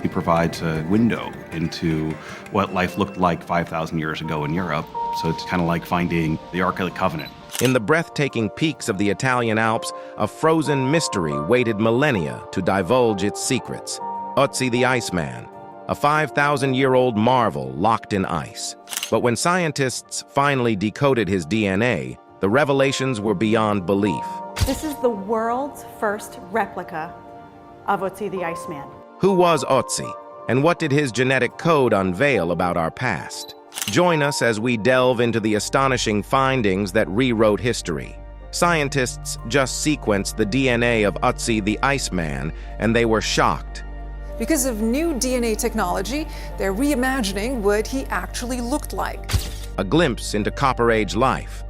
He provides a window into what life looked like 5,000 years ago in Europe. So it's kind of like finding the Ark of the Covenant. In the breathtaking peaks of the Italian Alps, a frozen mystery waited millennia to divulge its secrets. Ötzi the Iceman, a 5,000-year-old marvel locked in ice. But when scientists finally decoded his DNA, the revelations were beyond belief. This is the world's first replica of Ötzi the Iceman. Who was Ötzi, and what did his genetic code unveil about our past? Join us as we delve into the astonishing findings that rewrote history. Scientists just sequenced the DNA of Ötzi the Iceman, and they were shocked. Because of new DNA technology, they're reimagining what he actually looked like. A glimpse into Copper Age life.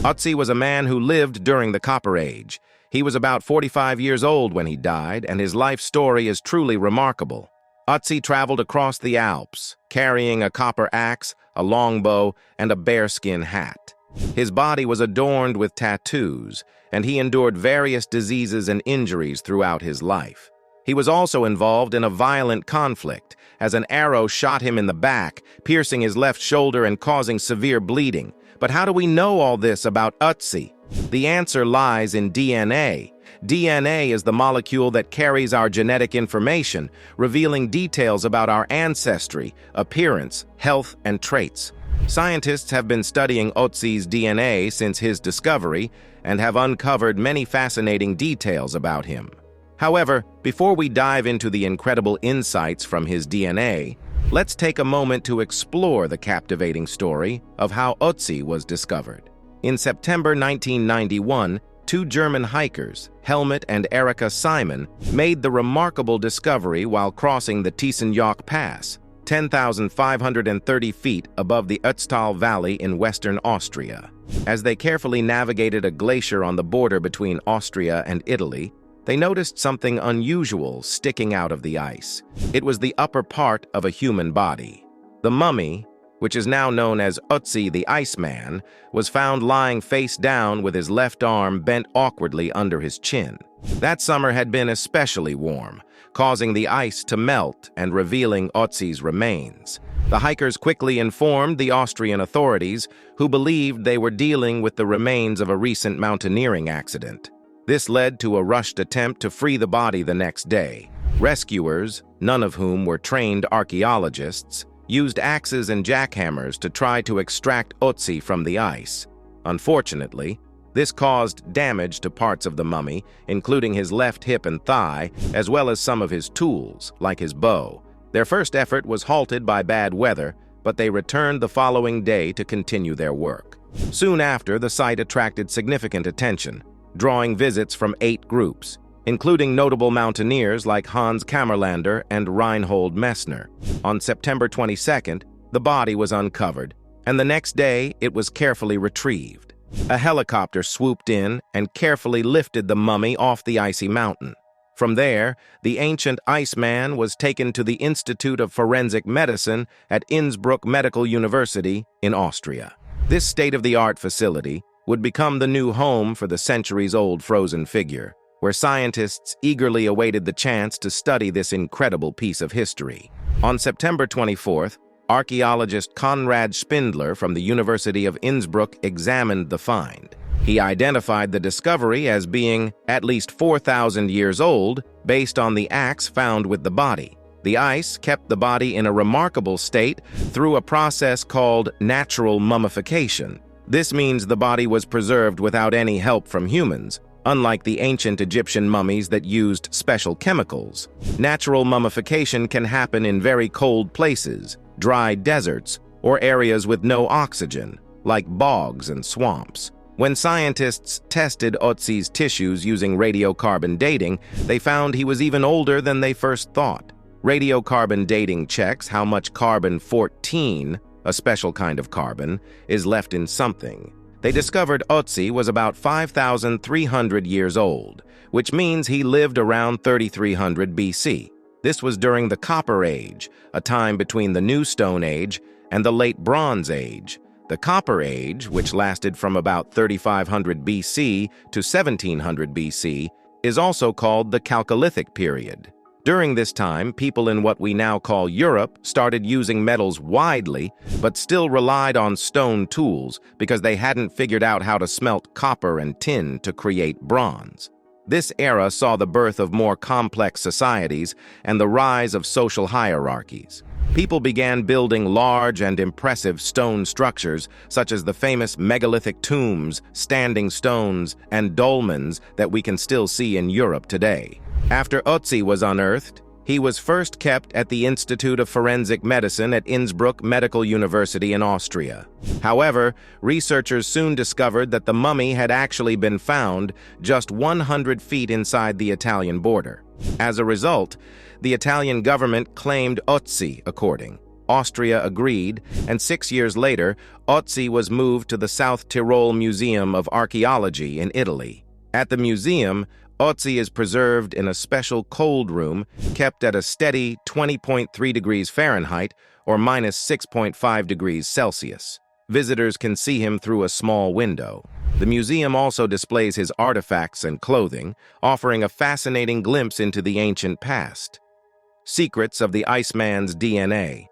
Ötzi was a man who lived during the Copper Age. He was about 45 years old when he died, and his life story is truly remarkable. Ötzi traveled across the Alps, carrying a copper axe, a longbow, and a bearskin hat. His body was adorned with tattoos, and he endured various diseases and injuries throughout his life. He was also involved in a violent conflict, as an arrow shot him in the back, piercing his left shoulder and causing severe bleeding. But how do we know all this about Ötzi? The answer lies in DNA. DNA is the molecule that carries our genetic information, revealing details about our ancestry, appearance, health, and traits. Scientists have been studying Ötzi's DNA since his discovery and have uncovered many fascinating details about him. However, before we dive into the incredible insights from his DNA, let's take a moment to explore the captivating story of how Ötzi was discovered. In September 1991, two German hikers, Helmut and Erika Simon, made the remarkable discovery while crossing the Tiesenjoch Pass, 10,530 feet above the Ötztal Valley in western Austria. As they carefully navigated a glacier on the border between Austria and Italy, they noticed something unusual sticking out of the ice. It was the upper part of a human body. The mummy, which is now known as Ötzi the Iceman, was found lying face down with his left arm bent awkwardly under his chin. That summer had been especially warm, causing the ice to melt and revealing Ötzi's remains. The hikers quickly informed the Austrian authorities, who believed they were dealing with the remains of a recent mountaineering accident. This led to a rushed attempt to free the body the next day. Rescuers, none of whom were trained archaeologists, used axes and jackhammers to try to extract Ötzi from the ice. Unfortunately, this caused damage to parts of the mummy, including his left hip and thigh, as well as some of his tools, like his bow. Their first effort was halted by bad weather, but they returned the following day to continue their work. Soon after, the site attracted significant attention, drawing visits from 8 groups, including notable mountaineers like Hans Kammerlander and Reinhold Messner. On September 22nd, the body was uncovered, and the next day it was carefully retrieved. A helicopter swooped in and carefully lifted the mummy off the icy mountain. From there, the ancient Iceman was taken to the Institute of Forensic Medicine at Innsbruck Medical University in Austria. This state-of-the-art facility would become the new home for the centuries-old frozen figure, where scientists eagerly awaited the chance to study this incredible piece of history. On September 24th, archaeologist Konrad Spindler from the University of Innsbruck examined the find. He identified the discovery as being at least 4,000 years old based on the axe found with the body. The ice kept the body in a remarkable state through a process called natural mummification. This means the body was preserved without any help from humans, unlike the ancient Egyptian mummies that used special chemicals. Natural mummification can happen in very cold places, dry deserts, or areas with no oxygen, like bogs and swamps. When scientists tested Ötzi's tissues using radiocarbon dating, they found he was even older than they first thought. Radiocarbon dating checks how much carbon-14, a special kind of carbon, is left in something. They discovered Ötzi was about 5,300 years old, which means he lived around 3,300 BC. This was during the Copper Age, a time between the New Stone Age and the Late Bronze Age. The Copper Age, which lasted from about 3,500 BC to 1,700 BC, is also called the Chalcolithic period. During this time, people in what we now call Europe started using metals widely, but still relied on stone tools because they hadn't figured out how to smelt copper and tin to create bronze. This era saw the birth of more complex societies and the rise of social hierarchies. People began building large and impressive stone structures, such as the famous megalithic tombs, standing stones, and dolmens that we can still see in Europe today. After Ötzi was unearthed, he was first kept at the Institute of Forensic Medicine at Innsbruck Medical University in Austria. However, researchers soon discovered that the mummy had actually been found just 100 feet inside the Italian border. As a result, the Italian government claimed Ötzi according. Austria agreed, and 6 years later, Ötzi was moved to the South Tyrol Museum of Archaeology in Italy. At the museum, Ötzi is preserved in a special cold room kept at a steady 20.3 degrees Fahrenheit or minus 6.5 degrees Celsius. Visitors can see him through a small window. The museum also displays his artifacts and clothing, offering a fascinating glimpse into the ancient past. Secrets of the Iceman's DNA.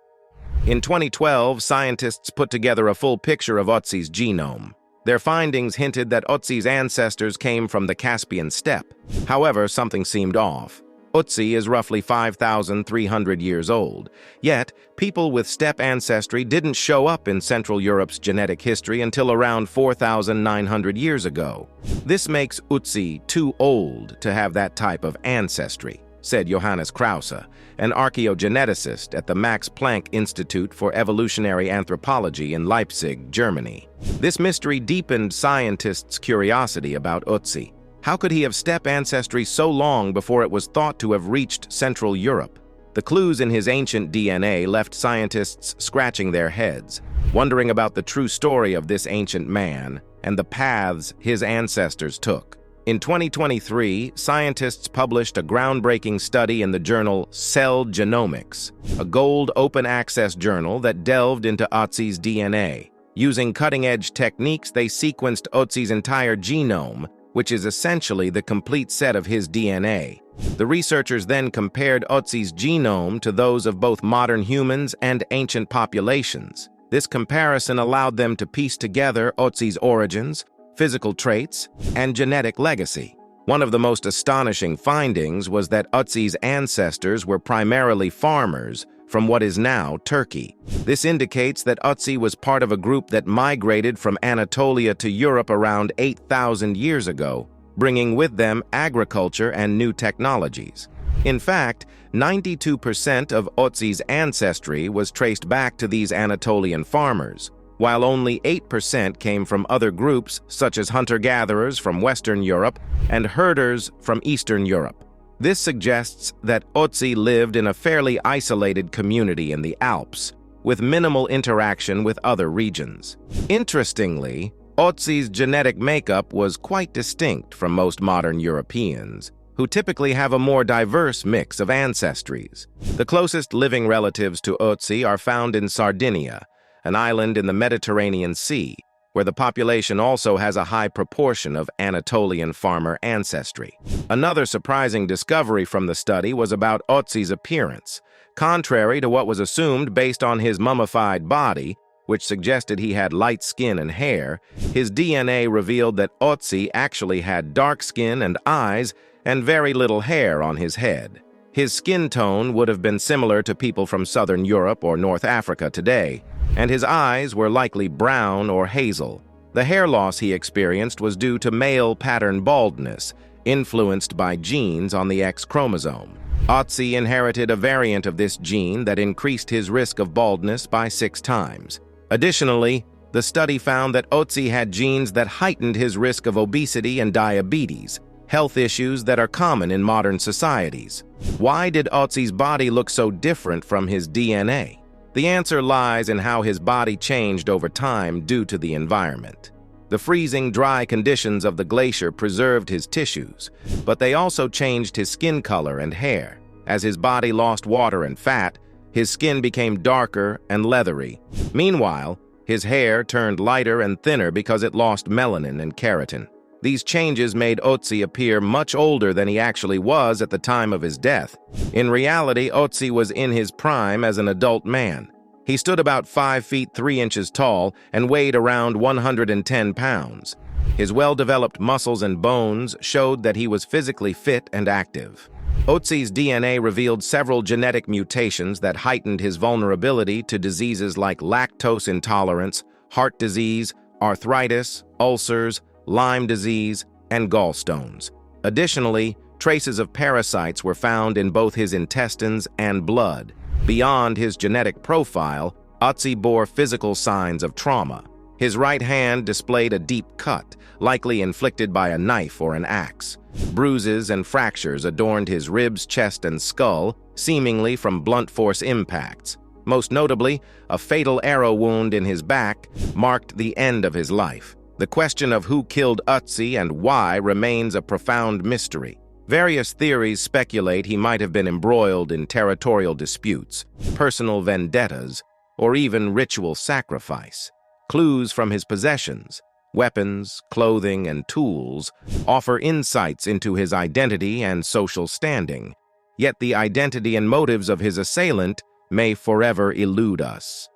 In 2012, scientists put together a full picture of Ötzi's genome. Their findings hinted that Ötzi's ancestors came from the Caspian steppe. However, something seemed off. Ötzi is roughly 5,300 years old. Yet, people with steppe ancestry didn't show up in Central Europe's genetic history until around 4,900 years ago. This makes Ötzi too old to have that type of ancestry, said Johannes Krause, an archaeogeneticist at the Max Planck Institute for Evolutionary Anthropology in Leipzig, Germany. This mystery deepened scientists' curiosity about Ötzi. How could he have steppe ancestry so long before it was thought to have reached Central Europe? The clues in his ancient DNA left scientists scratching their heads, wondering about the true story of this ancient man and the paths his ancestors took. In 2023, scientists published a groundbreaking study in the journal Cell Genomics, a gold open-access journal that delved into Ötzi's DNA. Using cutting-edge techniques, they sequenced Ötzi's entire genome, which is essentially the complete set of his DNA. The researchers then compared Ötzi's genome to those of both modern humans and ancient populations. This comparison allowed them to piece together Ötzi's origins, physical traits, and genetic legacy. One of the most astonishing findings was that Ötzi's ancestors were primarily farmers from what is now Turkey. This indicates that Ötzi was part of a group that migrated from Anatolia to Europe around 8,000 years ago, bringing with them agriculture and new technologies. In fact, 92% of Ötzi's ancestry was traced back to these Anatolian farmers, while only 8% came from other groups such as hunter-gatherers from Western Europe and herders from Eastern Europe. This suggests that Ötzi lived in a fairly isolated community in the Alps, with minimal interaction with other regions. Interestingly, Ötzi's genetic makeup was quite distinct from most modern Europeans, who typically have a more diverse mix of ancestries. The closest living relatives to Ötzi are found in Sardinia, an island in the Mediterranean Sea, where the population also has a high proportion of Anatolian farmer ancestry. Another surprising discovery from the study was about Ötzi's appearance. Contrary to what was assumed based on his mummified body, which suggested he had light skin and hair, his DNA revealed that Ötzi actually had dark skin and eyes and very little hair on his head. His skin tone would have been similar to people from Southern Europe or North Africa today, and his eyes were likely brown or hazel. The hair loss he experienced was due to male pattern baldness, influenced by genes on the X chromosome. Ötzi inherited a variant of this gene that increased his risk of baldness by 6 times. Additionally, the study found that Ötzi had genes that heightened his risk of obesity and diabetes, health issues that are common in modern societies. Why did Ötzi's body look so different from his DNA? The answer lies in how his body changed over time due to the environment. The freezing, dry conditions of the glacier preserved his tissues, but they also changed his skin color and hair. As his body lost water and fat, his skin became darker and leathery. Meanwhile, his hair turned lighter and thinner because it lost melanin and keratin. These changes made Ötzi appear much older than he actually was at the time of his death. In reality, Ötzi was in his prime as an adult man. He stood about 5 feet 3 inches tall and weighed around 110 pounds. His well-developed muscles and bones showed that he was physically fit and active. Ötzi's DNA revealed several genetic mutations that heightened his vulnerability to diseases like lactose intolerance, heart disease, arthritis, ulcers, Lyme disease, and gallstones. Additionally, traces of parasites were found in both his intestines and blood. Beyond his genetic profile, Ötzi bore physical signs of trauma. His right hand displayed a deep cut, likely inflicted by a knife or an axe. Bruises and fractures adorned his ribs, chest, and skull, seemingly from blunt force impacts. Most notably, a fatal arrow wound in his back marked the end of his life. The question of who killed Ötzi and why remains a profound mystery. Various theories speculate he might have been embroiled in territorial disputes, personal vendettas, or even ritual sacrifice. Clues from his possessions, weapons, clothing, and tools offer insights into his identity and social standing. Yet the identity and motives of his assailant may forever elude us.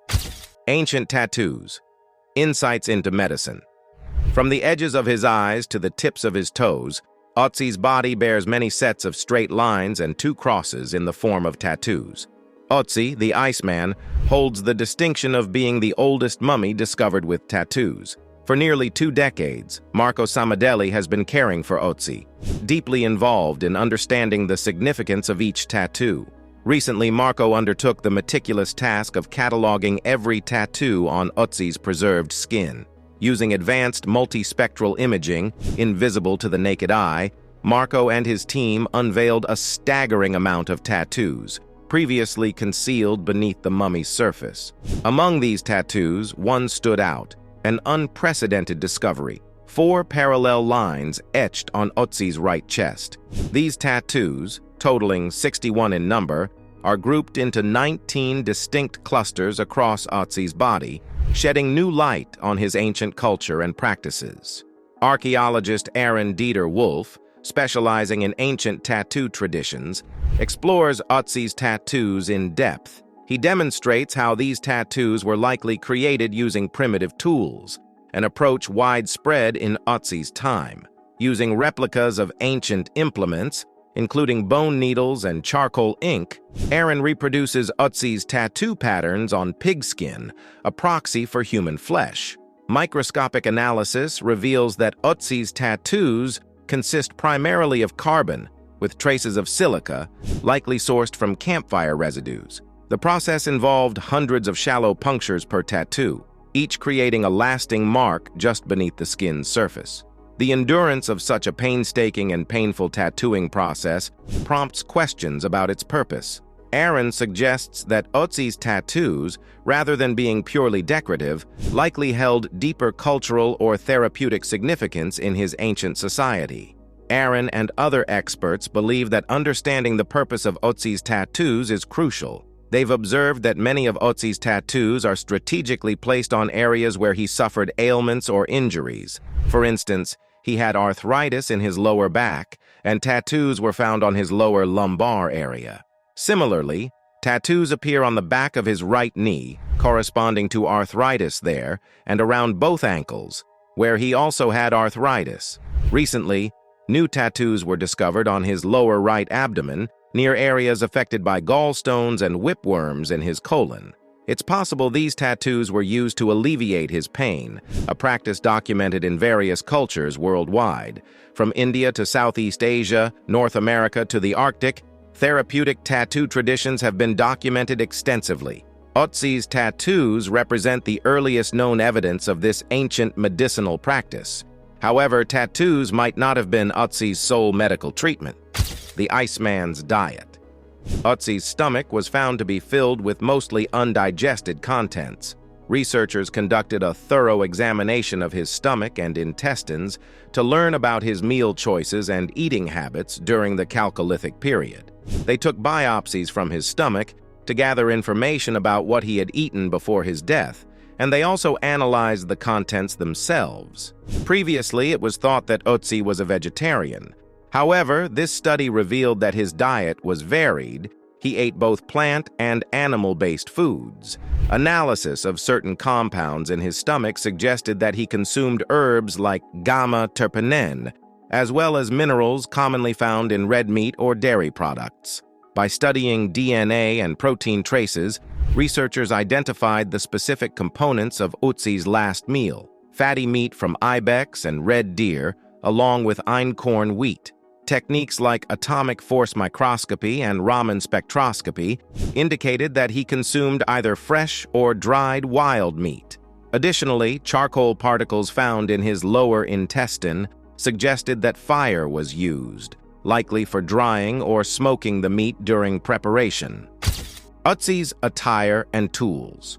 Ancient tattoos. Insights into medicine. From the edges of his eyes to the tips of his toes, Ötzi's body bears many sets of straight lines and 2 crosses in the form of tattoos. Ötzi, the Iceman, holds the distinction of being the oldest mummy discovered with tattoos. For nearly 2 decades, Marco Samadelli has been caring for Ötzi, deeply involved in understanding the significance of each tattoo. Recently, Marco undertook the meticulous task of cataloging every tattoo on Ötzi's preserved skin. Using advanced multispectral imaging, invisible to the naked eye, Marco and his team unveiled a staggering amount of tattoos, previously concealed beneath the mummy's surface. Among these tattoos, one stood out, an unprecedented discovery: 4 parallel lines etched on Ötzi's right chest. These tattoos, totaling 61 in number, are grouped into 19 distinct clusters across Ötzi's body, shedding new light on his ancient culture and practices. Archaeologist Aaron Dieter Wolf, specializing in ancient tattoo traditions, explores Ötzi's tattoos in depth. He demonstrates how these tattoos were likely created using primitive tools, an approach widespread in Ötzi's time. Using replicas of ancient implements, including bone needles and charcoal ink, Aaron reproduces Ötzi's tattoo patterns on pigskin, a proxy for human flesh. Microscopic analysis reveals that Ötzi's tattoos consist primarily of carbon, with traces of silica, likely sourced from campfire residues. The process involved hundreds of shallow punctures per tattoo, each creating a lasting mark just beneath the skin's surface. The endurance of such a painstaking and painful tattooing process prompts questions about its purpose. Aaron suggests that Ötzi's tattoos, rather than being purely decorative, likely held deeper cultural or therapeutic significance in his ancient society. Aaron and other experts believe that understanding the purpose of Ötzi's tattoos is crucial. They've observed that many of Ötzi's tattoos are strategically placed on areas where he suffered ailments or injuries. For instance, he had arthritis in his lower back, and tattoos were found on his lower lumbar area. Similarly, tattoos appear on the back of his right knee, corresponding to arthritis there, and around both ankles, where he also had arthritis. Recently, new tattoos were discovered on his lower right abdomen, near areas affected by gallstones and whipworms in his colon. It's possible these tattoos were used to alleviate his pain, a practice documented in various cultures worldwide. From India to Southeast Asia, North America to the Arctic, therapeutic tattoo traditions have been documented extensively. Ötzi's tattoos represent the earliest known evidence of this ancient medicinal practice. However, tattoos might not have been Ötzi's sole medical treatment. The Iceman's diet. Ötzi's stomach was found to be filled with mostly undigested contents. Researchers conducted a thorough examination of his stomach and intestines to learn about his meal choices and eating habits during the Chalcolithic period. They took biopsies from his stomach to gather information about what he had eaten before his death, and they also analyzed the contents themselves. Previously, it was thought that Ötzi was a vegetarian. However, this study revealed that his diet was varied. He ate both plant and animal-based foods. Analysis of certain compounds in his stomach suggested that he consumed herbs like gamma-terpenen, as well as minerals commonly found in red meat or dairy products. By studying DNA and protein traces, researchers identified the specific components of Ötzi's last meal: fatty meat from ibex and red deer, along with einkorn wheat. Techniques like atomic force microscopy and Raman spectroscopy indicated that he consumed either fresh or dried wild meat. Additionally, charcoal particles found in his lower intestine suggested that fire was used, likely for drying or smoking the meat during preparation. Ötzi's attire and tools.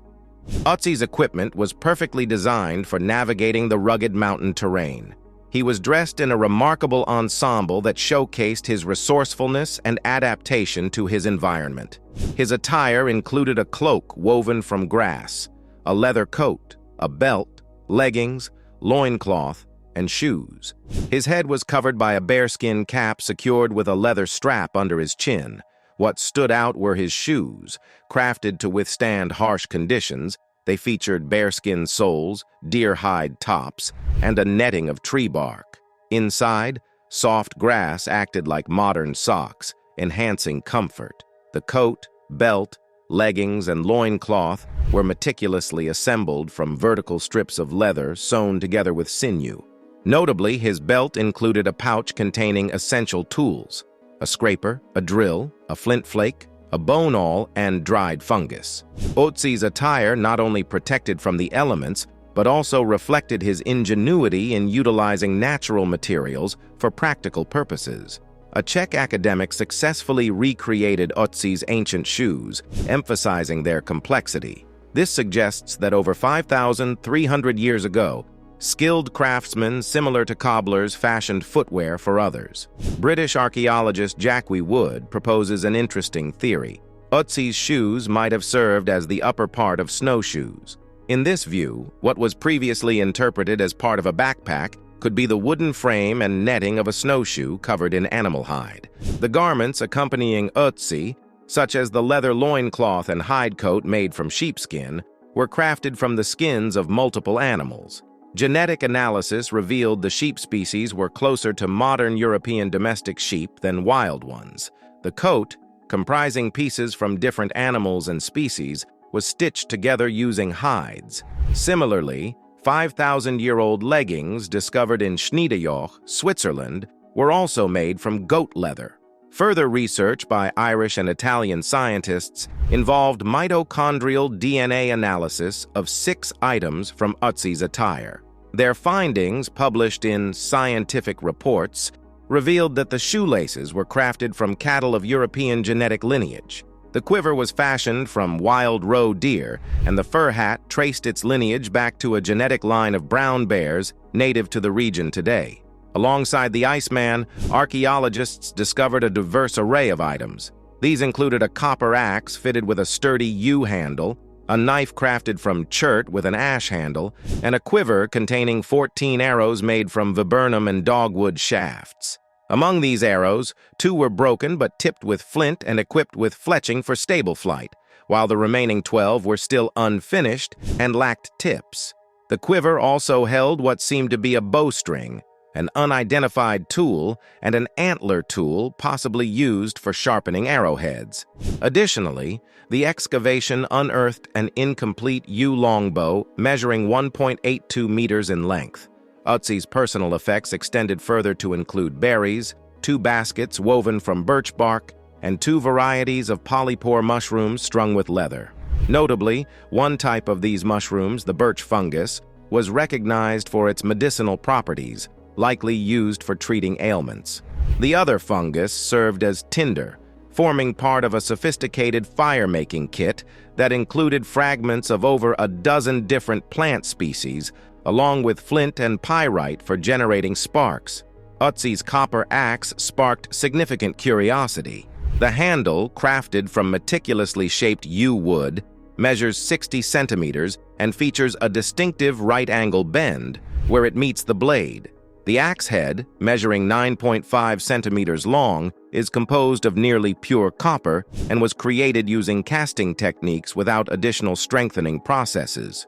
Ötzi's equipment was perfectly designed for navigating the rugged mountain terrain. He was dressed in a remarkable ensemble that showcased his resourcefulness and adaptation to his environment. His attire included a cloak woven from grass, a leather coat, a belt, leggings, loincloth, and shoes. His head was covered by a bearskin cap secured with a leather strap under his chin. What stood out were his shoes, crafted to withstand harsh conditions. They featured bearskin soles, deer hide tops, and a netting of tree bark. Inside, soft grass acted like modern socks, enhancing comfort. The coat, belt, leggings, and loincloth were meticulously assembled from vertical strips of leather sewn together with sinew. Notably, his belt included a pouch containing essential tools: a scraper, a drill, a flint flake, a bone awl, and dried fungus. Ötzi's attire not only protected from the elements, but also reflected his ingenuity in utilizing natural materials for practical purposes. A Czech academic successfully recreated Ötzi's ancient shoes, emphasizing their complexity. This suggests that over 5,300 years ago, skilled craftsmen similar to cobblers fashioned footwear for others. British archaeologist Jacques Wood proposes an interesting theory. Ötzi's shoes might have served as the upper part of snowshoes. In this view, what was previously interpreted as part of a backpack could be the wooden frame and netting of a snowshoe covered in animal hide. The garments accompanying Ötzi, such as the leather loincloth and hide coat made from sheepskin, were crafted from the skins of multiple animals. Genetic analysis revealed the sheep species were closer to modern European domestic sheep than wild ones. The coat, comprising pieces from different animals and species, was stitched together using hides. Similarly, 5,000-year-old leggings discovered in Schneedejoch, Switzerland, were also made from goat leather. Further research by Irish and Italian scientists involved mitochondrial DNA analysis of 6 items from Ötzi's attire. Their findings, published in Scientific Reports, revealed that the shoelaces were crafted from cattle of European genetic lineage. The quiver was fashioned from wild roe deer, and the fur hat traced its lineage back to a genetic line of brown bears native to the region today. Alongside the Iceman, archaeologists discovered a diverse array of items. These included a copper axe fitted with a sturdy U-handle, a knife crafted from chert with an ash handle, and a quiver containing 14 arrows made from viburnum and dogwood shafts. Among these arrows, 2 were broken but tipped with flint and equipped with fletching for stable flight, while the remaining 12 were still unfinished and lacked tips. The quiver also held what seemed to be a bowstring, an unidentified tool, and an antler tool possibly used for sharpening arrowheads. Additionally, the excavation unearthed an incomplete yew longbow measuring 1.82 meters in length. Ötzi's personal effects extended further to include berries, 2 baskets woven from birch bark, and 2 varieties of polypore mushrooms strung with leather. Notably, one type of these mushrooms, the birch fungus, was recognized for its medicinal properties, likely used for treating ailments. The other fungus served as tinder, forming part of a sophisticated fire-making kit that included fragments of over a dozen different plant species, along with flint and pyrite for generating sparks. Ötzi's copper axe sparked significant curiosity. The handle, crafted from meticulously shaped yew wood, measures 60 centimeters, and features a distinctive right-angle bend where it meets the blade. The axe head, measuring 9.5 centimeters long, is composed of nearly pure copper and was created using casting techniques without additional strengthening processes.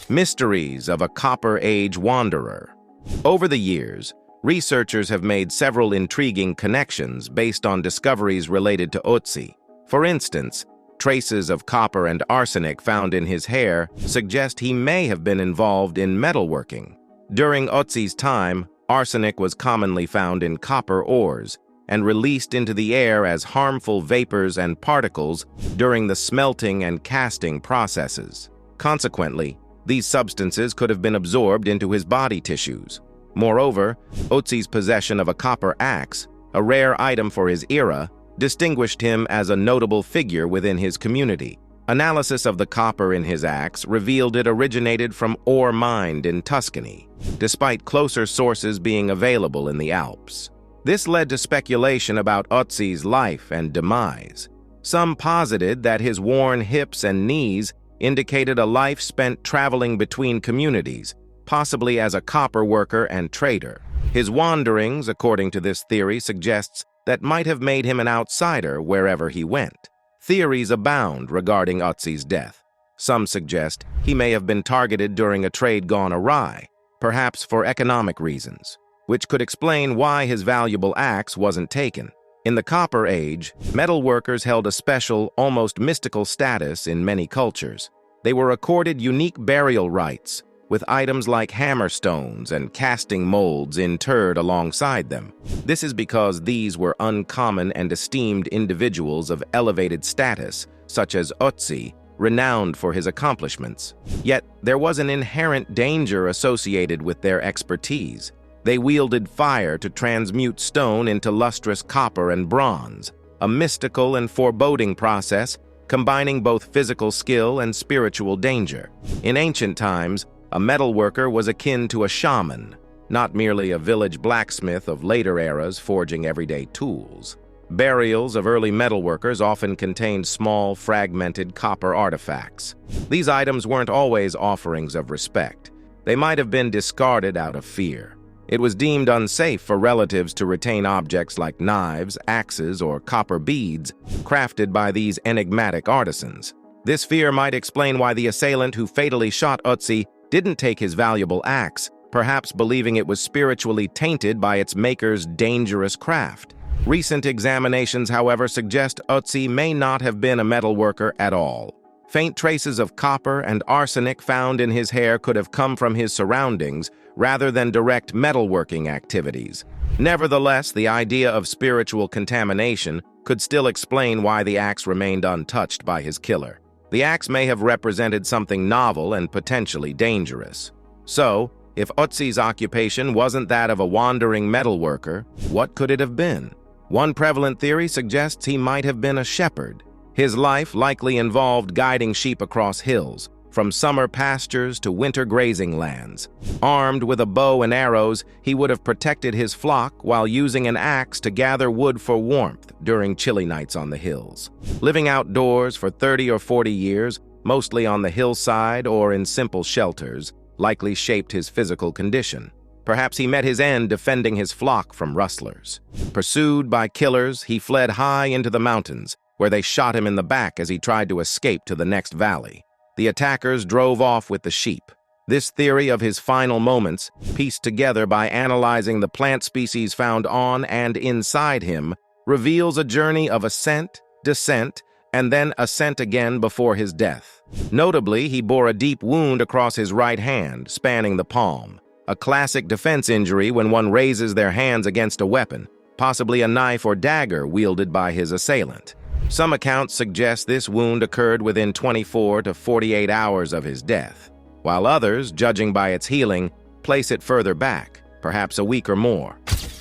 Mysteries of a Copper Age wanderer. Over the years, researchers have made several intriguing connections based on discoveries related to Ötzi. For instance, traces of copper and arsenic found in his hair suggest he may have been involved in metalworking. During Ötzi's time, arsenic was commonly found in copper ores and released into the air as harmful vapors and particles during the smelting and casting processes. Consequently, these substances could have been absorbed into his body tissues. Moreover, Ötzi's possession of a copper axe, a rare item for his era, distinguished him as a notable figure within his community. Analysis of the copper in his axe revealed it originated from ore mined in Tuscany, despite closer sources being available in the Alps. This led to speculation about Ötzi's life and demise. Some posited that his worn hips and knees indicated a life spent traveling between communities, possibly as a copper worker and trader. His wanderings, according to this theory, suggests that might have made him an outsider wherever he went. Theories abound regarding Ötzi's death. Some suggest he may have been targeted during a trade gone awry, perhaps for economic reasons, which could explain why his valuable axe wasn't taken. In the Copper Age, metal workers held a special, almost mystical status in many cultures. They were accorded unique burial rites, with items like hammerstones and casting molds interred alongside them. This is because these were uncommon and esteemed individuals of elevated status, such as Ötzi, renowned for his accomplishments. Yet, there was an inherent danger associated with their expertise. They wielded fire to transmute stone into lustrous copper and bronze, a mystical and foreboding process combining both physical skill and spiritual danger. In ancient times, a metalworker was akin to a shaman, not merely a village blacksmith of later eras forging everyday tools. Burials of early metalworkers often contained small, fragmented copper artifacts. These items weren't always offerings of respect. They might have been discarded out of fear. It was deemed unsafe for relatives to retain objects like knives, axes, or copper beads crafted by these enigmatic artisans. This fear might explain why the assailant who fatally shot Ötzi didn't take his valuable axe, perhaps believing it was spiritually tainted by its maker's dangerous craft. Recent examinations, however, suggest Ötzi may not have been a metalworker at all. Faint traces of copper and arsenic found in his hair could have come from his surroundings rather than direct metalworking activities. Nevertheless, the idea of spiritual contamination could still explain why the axe remained untouched by his killer. The axe may have represented something novel and potentially dangerous. So, if Ötzi's occupation wasn't that of a wandering metalworker, what could it have been? One prevalent theory suggests he might have been a shepherd. His life likely involved guiding sheep across hills, from summer pastures to winter grazing lands. Armed with a bow and arrows, he would have protected his flock while using an axe to gather wood for warmth during chilly nights on the hills. Living outdoors for 30 or 40 years, mostly on the hillside or in simple shelters, likely shaped his physical condition. Perhaps he met his end defending his flock from rustlers. Pursued by killers, he fled high into the mountains, where they shot him in the back as he tried to escape to the next valley. The attackers drove off with the sheep. This theory of his final moments, pieced together by analyzing the plant species found on and inside him, reveals a journey of ascent, descent, and then ascent again before his death. Notably, he bore a deep wound across his right hand, spanning the palm, a classic defense injury when one raises their hands against a weapon, possibly a knife or dagger wielded by his assailant. Some accounts suggest this wound occurred within 24 to 48 hours of his death, while others, judging by its healing, place it further back, perhaps a week or more.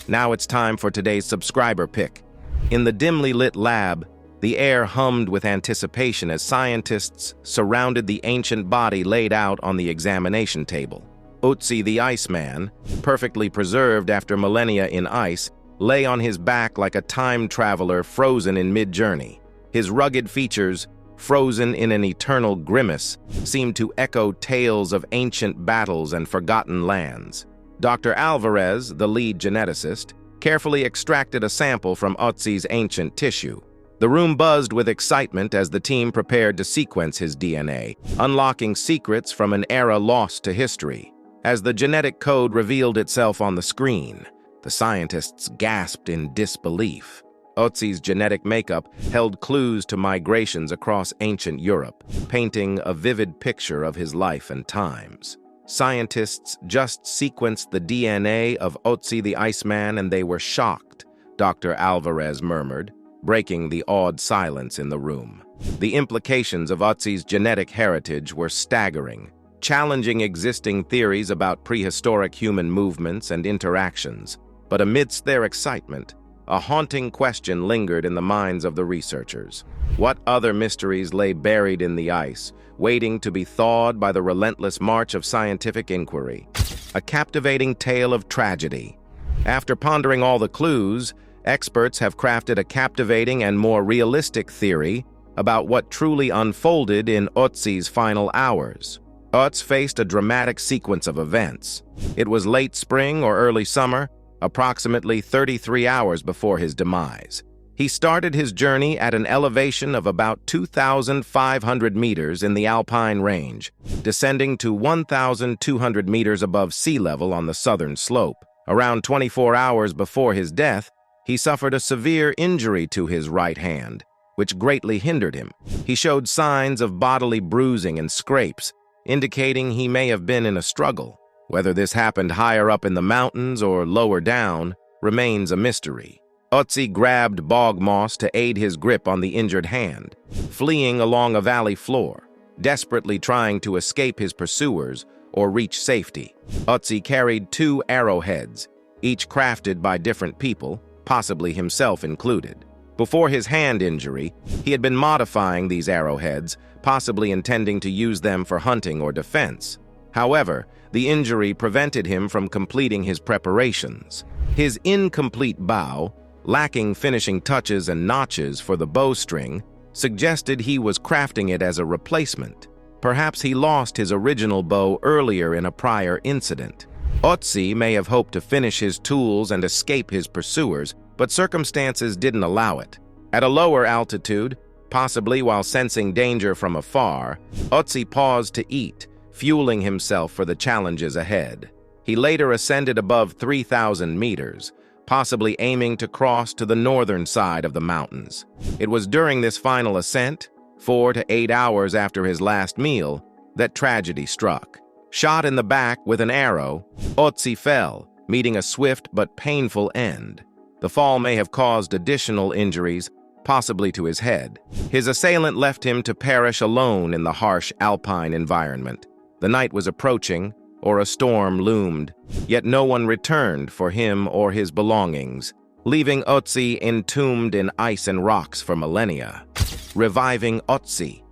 Now it's time for today's subscriber pick. In the dimly lit lab, the air hummed with anticipation as scientists surrounded the ancient body laid out on the examination table. Ötzi the Iceman, perfectly preserved after millennia in ice, lay on his back like a time traveler frozen in mid-journey. His rugged features, frozen in an eternal grimace, seemed to echo tales of ancient battles and forgotten lands. Dr. Alvarez, the lead geneticist, carefully extracted a sample from Ötzi's ancient tissue. The room buzzed with excitement as the team prepared to sequence his DNA, unlocking secrets from an era lost to history. As the genetic code revealed itself on the screen, the scientists gasped in disbelief. Ötzi's genetic makeup held clues to migrations across ancient Europe, painting a vivid picture of his life and times. Scientists just sequenced the DNA of Ötzi the Iceman and they were shocked, Dr. Alvarez murmured, breaking the awed silence in the room. The implications of Ötzi's genetic heritage were staggering, challenging existing theories about prehistoric human movements and interactions. But amidst their excitement, a haunting question lingered in the minds of the researchers. What other mysteries lay buried in the ice, waiting to be thawed by the relentless march of scientific inquiry? A captivating tale of tragedy. After pondering all the clues, experts have crafted a captivating and more realistic theory about what truly unfolded in Ötzi's final hours. Ötzi faced a dramatic sequence of events. It was late spring or early summer, approximately 33 hours before his demise. He started his journey at an elevation of about 2,500 meters in the Alpine range, descending to 1,200 meters above sea level on the southern slope. Around 24 hours before his death, he suffered a severe injury to his right hand, which greatly hindered him. He showed signs of bodily bruising and scrapes, indicating he may have been in a struggle. Whether this happened higher up in the mountains or lower down remains a mystery. Ötzi grabbed bog moss to aid his grip on the injured hand, fleeing along a valley floor, desperately trying to escape his pursuers or reach safety. Ötzi carried 2 arrowheads, each crafted by different people, possibly himself included. Before his hand injury, he had been modifying these arrowheads, possibly intending to use them for hunting or defense. However, the injury prevented him from completing his preparations. His incomplete bow, lacking finishing touches and notches for the bowstring, suggested he was crafting it as a replacement. Perhaps he lost his original bow earlier in a prior incident. Ötzi may have hoped to finish his tools and escape his pursuers, but circumstances didn't allow it. At a lower altitude, possibly while sensing danger from afar, Ötzi paused to eat, fueling himself for the challenges ahead. He later ascended above 3,000 meters, possibly aiming to cross to the northern side of the mountains. It was during this final ascent, 4 to 8 hours after his last meal, that tragedy struck. Shot in the back with an arrow, Ötzi fell, meeting a swift but painful end. The fall may have caused additional injuries, possibly to his head. His assailant left him to perish alone in the harsh alpine environment. The night was approaching, or a storm loomed, yet no one returned for him or his belongings, leaving Ötzi entombed in ice and rocks for millennia. Reviving Ötzi.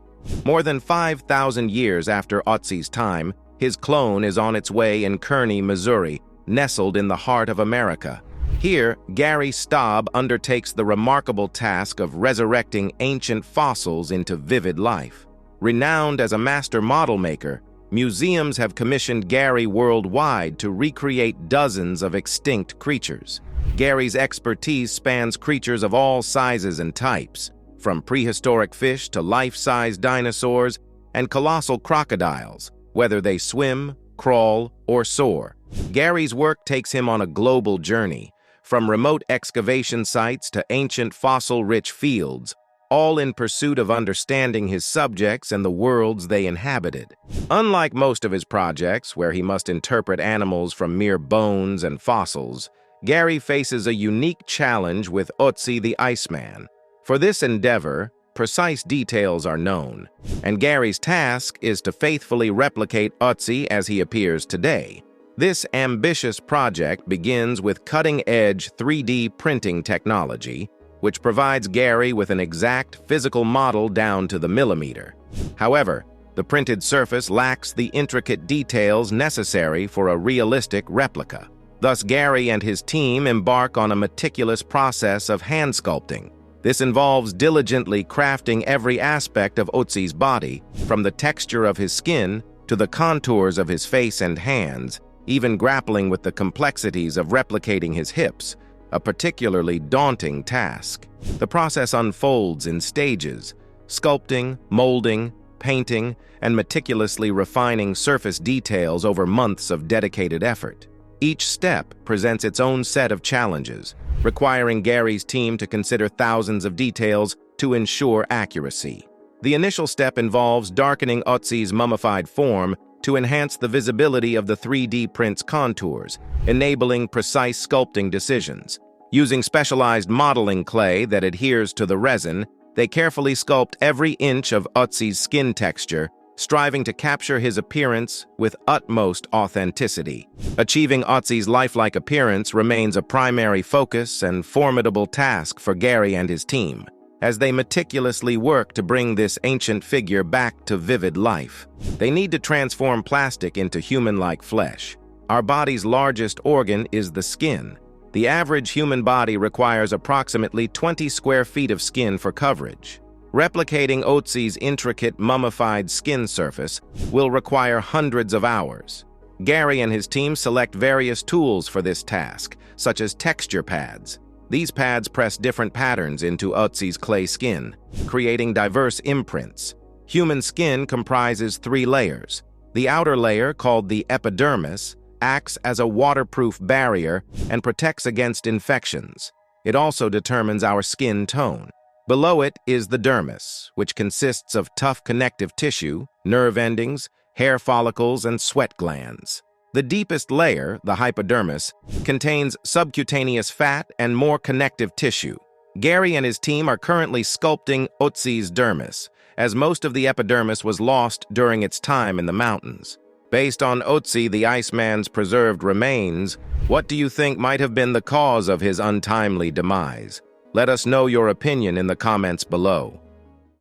More than 5,000 years after Ötzi's time, his clone is on its way in Kearney, Missouri, nestled in the heart of America. Here, Gary Staub undertakes the remarkable task of resurrecting ancient fossils into vivid life. Renowned as a master model maker, museums have commissioned Gary worldwide to recreate dozens of extinct creatures. Gary's expertise spans creatures of all sizes and types, from prehistoric fish to life-size dinosaurs and colossal crocodiles, whether they swim, crawl, or soar. Gary's work takes him on a global journey, from remote excavation sites to ancient fossil-rich fields, all in pursuit of understanding his subjects and the worlds they inhabited. Unlike most of his projects, where he must interpret animals from mere bones and fossils, Gary faces a unique challenge with Ötzi the Iceman. For this endeavor, precise details are known, and Gary's task is to faithfully replicate Ötzi as he appears today. This ambitious project begins with cutting-edge 3D printing technology, which provides Gary with an exact physical model down to the millimeter. However, the printed surface lacks the intricate details necessary for a realistic replica. Thus, Gary and his team embark on a meticulous process of hand sculpting. This involves diligently crafting every aspect of Ötzi's body, from the texture of his skin to the contours of his face and hands, even grappling with the complexities of replicating his hips, a particularly daunting task. The process unfolds in stages: sculpting, molding, painting, and meticulously refining surface details over months of dedicated effort. Each step presents its own set of challenges, requiring Gary's team to consider thousands of details to ensure accuracy. The initial step involves darkening Ötzi's mummified form to enhance the visibility of the 3D print's contours, enabling precise sculpting decisions. Using specialized modeling clay that adheres to the resin, they carefully sculpt every inch of Ötzi's skin texture, striving to capture his appearance with utmost authenticity. Achieving Ötzi's lifelike appearance remains a primary focus and formidable task for Gary and his team, as they meticulously work to bring this ancient figure back to vivid life. They need to transform plastic into human-like flesh. Our body's largest organ is the skin. The average human body requires approximately 20 square feet of skin for coverage. Replicating Ötzi's intricate mummified skin surface will require hundreds of hours. Gary and his team select various tools for this task, such as texture pads. These pads press different patterns into Ötzi's clay skin, creating diverse imprints. Human skin comprises 3 layers. The outer layer, called the epidermis, acts as a waterproof barrier and protects against infections. It also determines our skin tone. Below it is the dermis, which consists of tough connective tissue, nerve endings, hair follicles, and sweat glands. The deepest layer, the hypodermis, contains subcutaneous fat and more connective tissue. Gary and his team are currently sculpting Ötzi's dermis, as most of the epidermis was lost during its time in the mountains. Based on Ötzi the Iceman's preserved remains, what do you think might have been the cause of his untimely demise? Let us know your opinion in the comments below.